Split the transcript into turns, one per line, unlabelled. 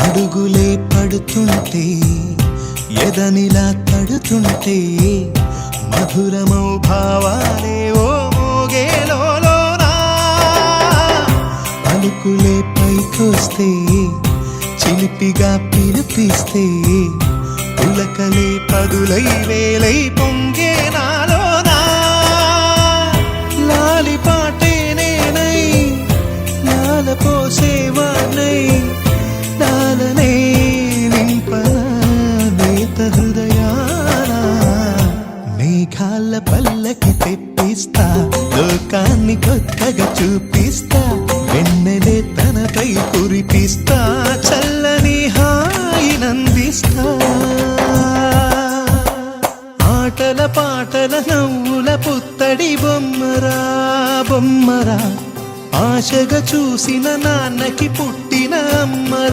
అడుగులే పడుతుంటే ఎదనిలా తడుతుంటే మధురమౌ భావాలే ఓ మోగేలోనా పలుకులే పైకొస్తే చిలిపిగా పిలిపిస్తే పులకలే పదులై వేలై పొంగే నాలోనా లాలి పాటే నేనై లాల పోసేవానై లాలనే నింపనా నేత హృదయానా మేఘాల పల్లకి తెప్పిస్తా లోకాన్ని కొత్తగా చూపిస్తా వెన్నెలే తనపై కురిపిస్తా చల్లని హాయినందిస్తా ఆటల పాటల నవ్వుల పుత్తడి బొమ్మరా బొమ్మరా ఆశగా చూసిన నాన్నకి పుట్టిన అమ్మ